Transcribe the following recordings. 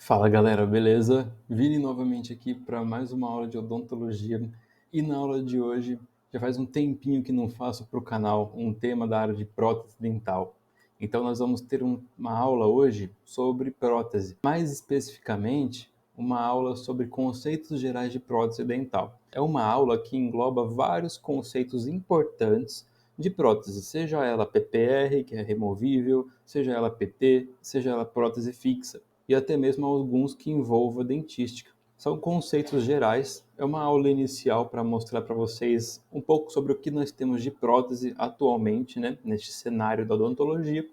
Fala galera, beleza? Vini novamente aqui para mais uma aula de odontologia e na aula de hoje já faz um tempinho que não faço para o canal um tema da área de prótese dental. Então nós vamos ter uma aula hoje sobre prótese, mais especificamente uma aula sobre conceitos gerais de prótese dental. É uma aula que engloba vários conceitos importantes de prótese, seja ela PPR, que é removível, seja ela PT, seja ela prótese fixa e até mesmo alguns que envolvam dentística. São conceitos gerais, é uma aula inicial para mostrar para vocês um pouco sobre o que nós temos de prótese atualmente, né, neste cenário da odontologia,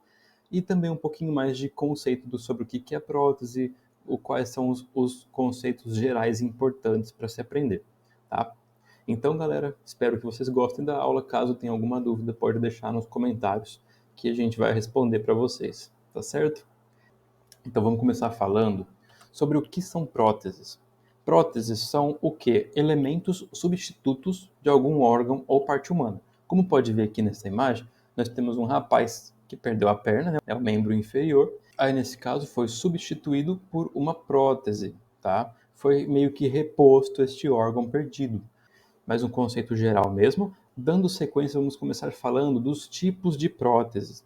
e também um pouquinho mais de conceito sobre o que é prótese, quais são os conceitos gerais importantes para se aprender, tá? Então, galera, espero que vocês gostem da aula. Caso tenha alguma dúvida, pode deixar nos comentários que a gente vai responder para vocês, tá certo? Então vamos começar falando sobre o que são próteses. Próteses são o que? Elementos substitutos de algum órgão ou parte humana. Como pode ver aqui nessa imagem, nós temos um rapaz que perdeu a perna, né? É o membro inferior. Aí nesse caso foi substituído por uma prótese, tá? Foi meio que reposto este órgão perdido. Mas um conceito geral mesmo. Dando sequência, vamos começar falando dos tipos de próteses.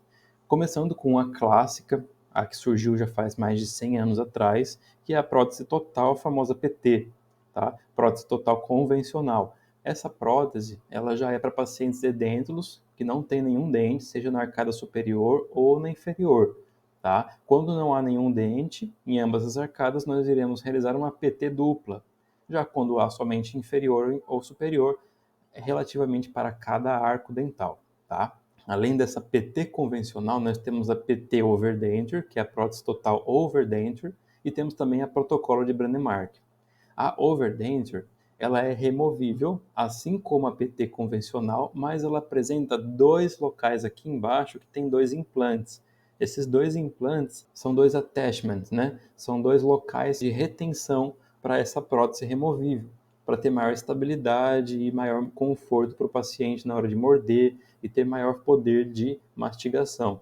Começando com a clássica, a que surgiu já faz mais de 100 anos atrás, que é a prótese total, a famosa PT, tá? Prótese total convencional. Essa prótese, ela já é para pacientes edêntulos que não têm nenhum dente, seja na arcada superior ou na inferior, tá? Quando não há nenhum dente em ambas as arcadas, nós iremos realizar uma PT dupla. Já quando há somente inferior ou superior, é relativamente para cada arco dental, tá? Além dessa PT convencional, nós temos a PT Overdenture, que é a prótese total Overdenture, e temos também a protocolo de Brandemark. A Overdenture, ela é removível, assim como a PT convencional, mas ela apresenta dois locais aqui embaixo que tem dois implantes. Esses dois implantes são dois attachments, né? São dois locais de retenção para essa prótese removível, para ter maior estabilidade e maior conforto para o paciente na hora de morder e ter maior poder de mastigação,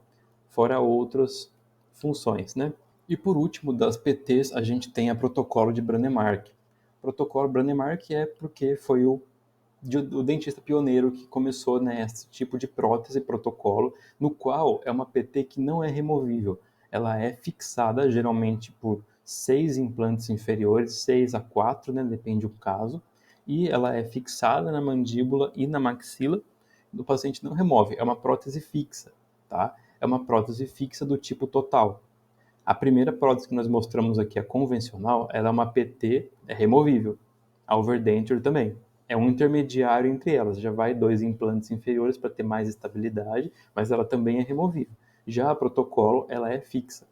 fora outras funções, né? E por último, das PTs, a gente tem a protocolo de Brandemark. O protocolo Brandemark é porque foi o dentista pioneiro que começou, né, esse tipo de prótese protocolo, no qual é uma PT que não é removível. Ela é fixada geralmente por 6 implantes inferiores, 6 a 4, né, depende do caso, e ela é fixada na mandíbula e na maxila. O paciente não remove, é uma prótese fixa, tá? É uma prótese fixa do tipo total. A primeira prótese que nós mostramos aqui, a convencional, ela é uma PT, é removível. A overdenture também. É um intermediário entre elas. Já vai 2 implantes inferiores para ter mais estabilidade, mas ela também é removível. Já a protocolo, ela é fixa.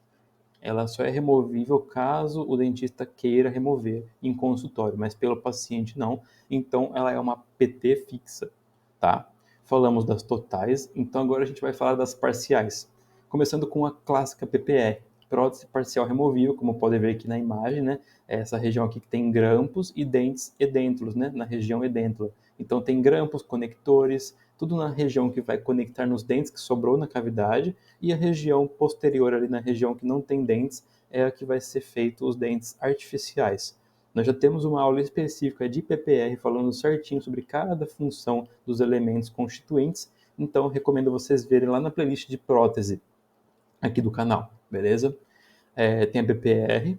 Ela só é removível caso o dentista queira remover em consultório, mas pelo paciente não. Então, ela é uma PT fixa, tá? Falamos das totais, então agora a gente vai falar das parciais. Começando com a clássica PPR, prótese parcial removível, como pode ver aqui na imagem, né? É essa região aqui que tem grampos e dentes edêntulos, né? Na região edêntula. Então tem grampos, conectores, tudo na região que vai conectar nos dentes que sobrou na cavidade, e a região posterior ali na região que não tem dentes é a que vai ser feito os dentes artificiais. Nós já temos uma aula específica de PPR falando certinho sobre cada função dos elementos constituintes, então recomendo vocês verem lá na playlist de prótese aqui do canal, beleza? Tem a PPR,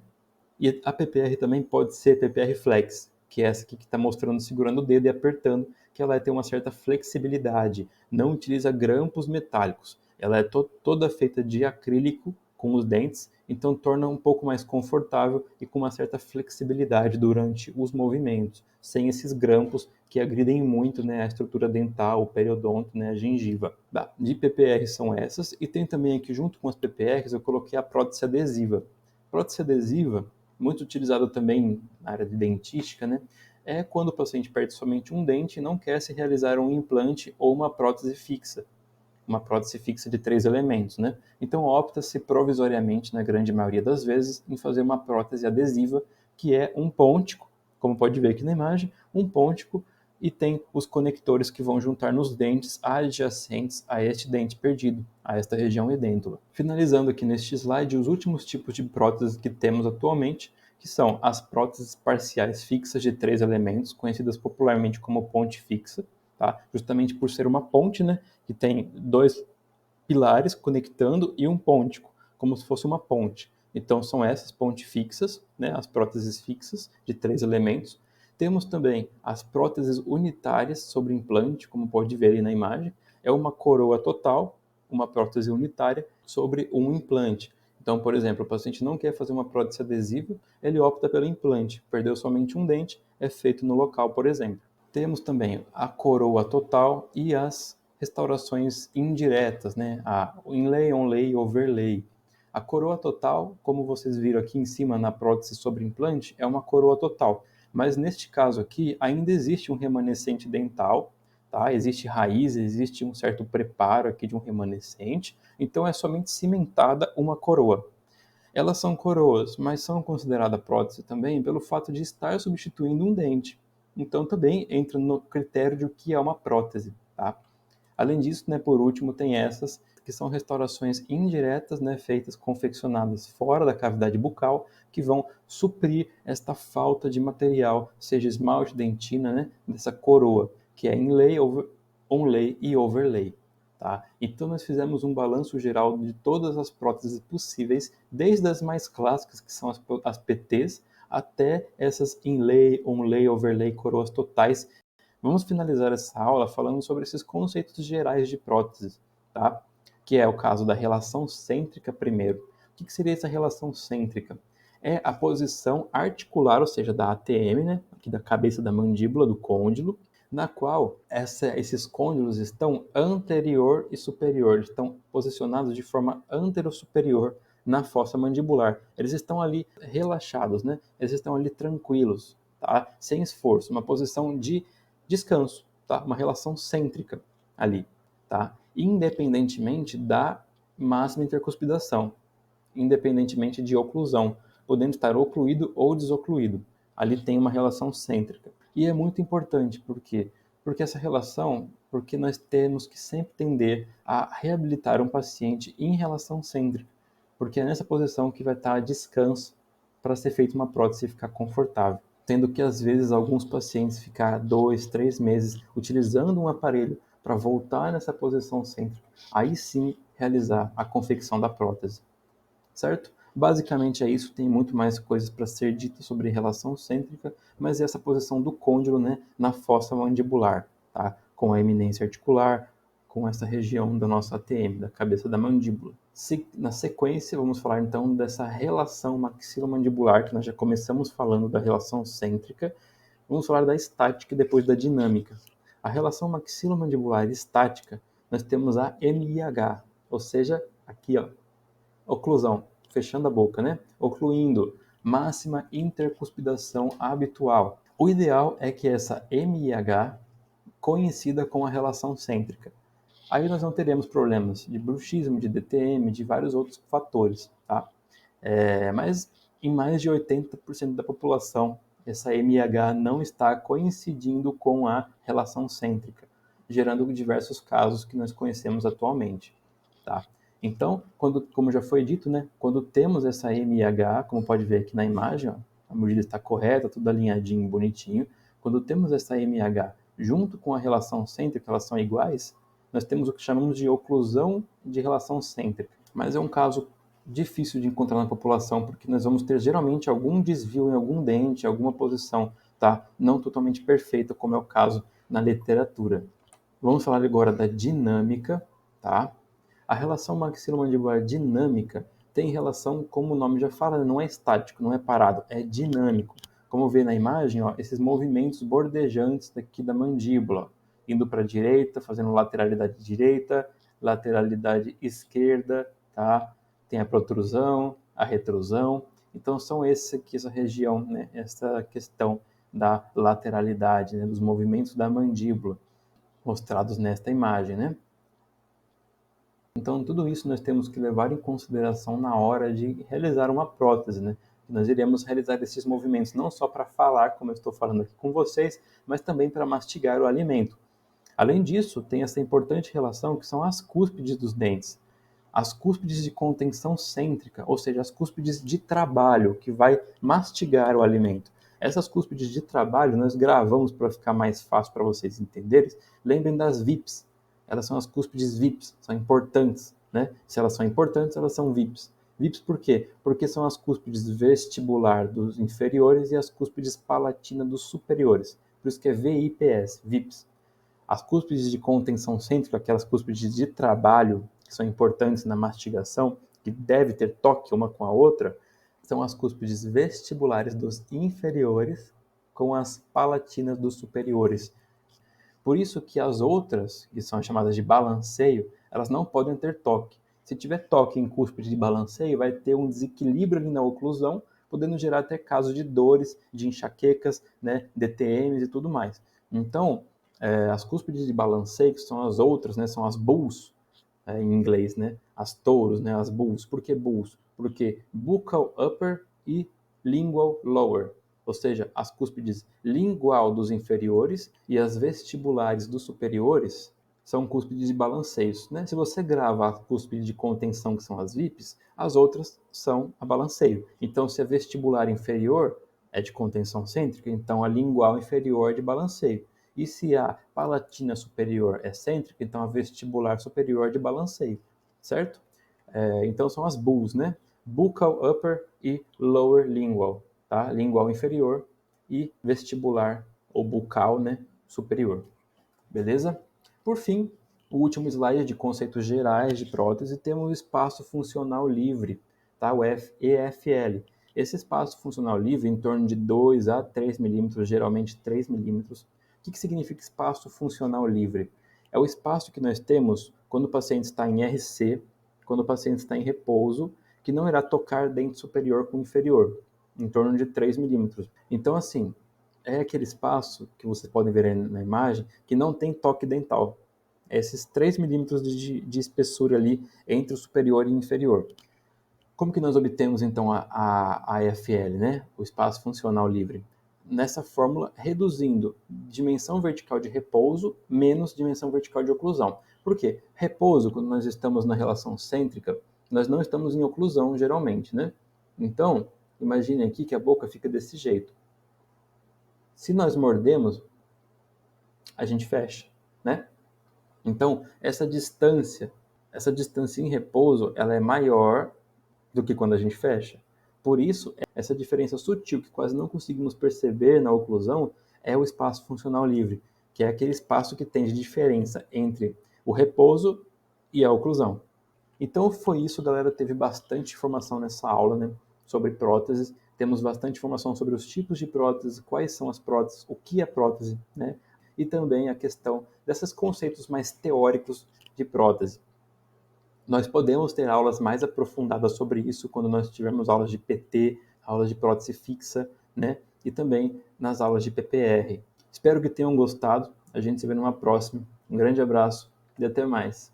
e a PPR também pode ser PPR Flex, que é essa aqui que está mostrando segurando o dedo e apertando, que ela tem uma certa flexibilidade, não utiliza grampos metálicos. Ela é toda feita de acrílico com os dentes, então torna um pouco mais confortável e com uma certa flexibilidade durante os movimentos, sem esses grampos que agridem muito, né, a estrutura dental, o periodonto, né, a gengiva. De PPR são essas, e tem também aqui junto com as PPRs eu coloquei a prótese adesiva. Prótese adesiva, muito utilizada também na área de dentística, né, é quando o paciente perde somente um dente e não quer se realizar um implante ou uma prótese fixa de 3 elementos, né? Então opta-se provisoriamente, na grande maioria das vezes, em fazer uma prótese adesiva, que é um pôntico, como pode ver aqui na imagem, um pôntico e tem os conectores que vão juntar nos dentes adjacentes a este dente perdido, a esta região edêntula. Finalizando aqui neste slide, os últimos tipos de próteses que temos atualmente, que são as próteses parciais fixas de 3 elementos, conhecidas popularmente como ponte fixa, tá? Justamente por ser uma ponte, né, que tem 2 pilares conectando e um pôntico, como se fosse uma ponte. Então são essas pontes fixas, né, as próteses fixas de 3 elementos. Temos também as próteses unitárias sobre implante, como pode ver aí na imagem. É uma coroa total, uma prótese unitária sobre um implante. Então, por exemplo, o paciente não quer fazer uma prótese adesiva, ele opta pelo implante. Perdeu somente um dente, é feito no local, por exemplo. Temos também a coroa total e as restaurações indiretas, né? A inlay, onlay, overlay. A coroa total, como vocês viram aqui em cima na prótese sobre implante, é uma coroa total. Mas neste caso aqui, ainda existe um remanescente dental, tá? Existe raiz, existe um certo preparo aqui de um remanescente, então é somente cimentada uma coroa. Elas são coroas, mas são consideradas prótese também pelo fato de estar substituindo um dente. Então também entra no critério de o que é uma prótese, tá? Além disso, né, por último, tem essas que são restaurações indiretas, né, feitas, confeccionadas fora da cavidade bucal, que vão suprir esta falta de material, seja esmalte, dentina, né, dessa coroa, que é inlay, onlay e overlay. Tá? Então nós fizemos um balanço geral de todas as próteses possíveis, desde as mais clássicas, que são as PTs, até essas inlay, onlay, overlay, coroas totais. Vamos finalizar essa aula falando sobre esses conceitos gerais de próteses, tá? Que é o caso da relação cêntrica primeiro. O que seria essa relação cêntrica? É a posição articular, ou seja, da ATM, né? Aqui da cabeça da mandíbula, do côndilo, na qual esses côndilos estão anterior e superior, estão posicionados de forma antero-superior na fossa mandibular. Eles estão ali relaxados, né? Eles estão ali tranquilos, tá? Sem esforço, uma posição de descanso, tá? Uma relação cêntrica ali, tá? Independentemente da máxima intercuspidação, independentemente de oclusão, podendo estar ocluído ou desocluído. Ali tem uma relação cêntrica. E é muito importante, por quê? Porque essa relação, porque nós temos que sempre tender a reabilitar um paciente em relação cêntrica, porque é nessa posição que vai estar a descanso para ser feita uma prótese e ficar confortável. Tendo que, às vezes, alguns pacientes ficar 2, 3 meses utilizando um aparelho para voltar nessa posição cêntrica, aí sim realizar a confecção da prótese, certo? Basicamente é isso, tem muito mais coisas para ser dito sobre relação cêntrica, mas essa posição do côndilo, né, na fossa mandibular, tá? Com a eminência articular, com essa região da nossa ATM, da cabeça da mandíbula. Na sequência, vamos falar então dessa relação maxilomandibular, que nós já começamos falando da relação cêntrica, vamos falar da estática e depois da dinâmica. A relação maxilomandibular estática, nós temos a MIH, ou seja, aqui, ó, oclusão, fechando a boca, né? Ocluindo, máxima intercuspidação habitual. O ideal é que essa MIH coincida com a relação cêntrica. Aí nós não teremos problemas de bruxismo, de DTM, de vários outros fatores, tá? Mas em mais de 80% da população, essa MIH não está coincidindo com a relação cêntrica, gerando diversos casos que nós conhecemos atualmente, tá? Então, como já foi dito, né, quando temos essa MIH, como pode ver aqui na imagem, ó, a medida está correta, tudo alinhadinho, bonitinho. Quando temos essa MIH junto com a relação cêntrica, elas são iguais, nós temos o que chamamos de oclusão de relação cêntrica. Mas é um caso difícil de encontrar na população, porque nós vamos ter geralmente algum desvio em algum dente, alguma posição, tá? Não totalmente perfeita, como é o caso na literatura. Vamos falar agora da dinâmica, tá? A relação maxilomandibular dinâmica tem relação, como o nome já fala, não é estático, não é parado, é dinâmico. Como vê na imagem, ó, esses movimentos bordejantes daqui da mandíbula, indo para a direita, fazendo lateralidade direita, lateralidade esquerda, tá? Tem a protrusão, a retrusão. Então são esses aqui, essa região, né? Essa questão da lateralidade, né? Dos movimentos da mandíbula, mostrados nesta imagem, né? Então, tudo isso nós temos que levar em consideração na hora de realizar uma prótese, né? Nós iremos realizar esses movimentos não só para falar, como eu estou falando aqui com vocês, mas também para mastigar o alimento. Além disso, tem essa importante relação que são as cúspides dos dentes. As cúspides de contenção cêntrica, ou seja, as cúspides de trabalho, que vai mastigar o alimento. Essas cúspides de trabalho nós gravamos para ficar mais fácil para vocês entenderem. Lembrem das VIPs. Elas são as cúspides VIPs, são importantes, né? Se elas são importantes, elas são VIPs. VIPs por quê? Porque são as cúspides vestibular dos inferiores e as cúspides palatina dos superiores. Por isso que é VIPS, VIPs. As cúspides de contenção cêntrica, aquelas cúspides de trabalho, que são importantes na mastigação, que deve ter toque uma com a outra, são as cúspides vestibulares dos inferiores com as palatinas dos superiores. Por isso que as outras, que são chamadas de balanceio, elas não podem ter toque. Se tiver toque em cúspide de balanceio, vai ter um desequilíbrio ali na oclusão, podendo gerar até casos de dores, de enxaquecas, né, DTMs e tudo mais. Então, as cúspides de balanceio, que são as outras, né, são as bulls, em inglês, né, as touros, né, as bulls. Por que bulls? Porque buccal upper e lingual lower, ou seja, as cúspides lingual dos inferiores e as vestibulares dos superiores são cúspides de balanceios, né? Se você grava a cúspide de contenção, que são as VIPs, as outras são a balanceio. Então, se a vestibular inferior é de contenção cêntrica, então a lingual inferior é de balanceio. E se a palatina superior é cêntrica, então a vestibular superior é de balanceio, certo? Então são as bulls, né? Buccal upper e lower lingual, tá? Lingual inferior e vestibular ou bucal, né, superior. Beleza? Por fim, o último slide de conceitos gerais de prótese, temos o espaço funcional livre, tá? O EFL. Esse espaço funcional livre, em torno de 2 a 3 milímetros, geralmente 3 milímetros. O que significa espaço funcional livre? É o espaço que nós temos quando o paciente está em RC, quando o paciente está em repouso, que não irá tocar dente superior com inferior, em torno de 3 milímetros. Então, assim, é aquele espaço que vocês podem ver na imagem que não tem toque dental. É esses 3 milímetros de espessura ali entre o superior e o inferior. Como que nós obtemos então a EFL, né? O espaço funcional livre? Nessa fórmula, reduzindo dimensão vertical de repouso menos dimensão vertical de oclusão. Por quê? Repouso, quando nós estamos na relação cêntrica, nós não estamos em oclusão geralmente, né? Então, imagine aqui que a boca fica desse jeito. Se nós mordemos, a gente fecha, né? Então, essa distância em repouso, ela é maior do que quando a gente fecha. Por isso, essa diferença sutil que quase não conseguimos perceber na oclusão é o espaço funcional livre, que é aquele espaço que tem de diferença entre o repouso e a oclusão. Então foi isso, galera. Teve bastante informação nessa aula, né, sobre próteses. Temos bastante informação sobre os tipos de próteses, quais são as próteses, o que é prótese, né, e também a questão desses conceitos mais teóricos de prótese. Nós podemos ter aulas mais aprofundadas sobre isso quando nós tivermos aulas de PT, aulas de prótese fixa, né, e também nas aulas de PPR. Espero que tenham gostado. A gente se vê numa próxima. Um grande abraço e até mais.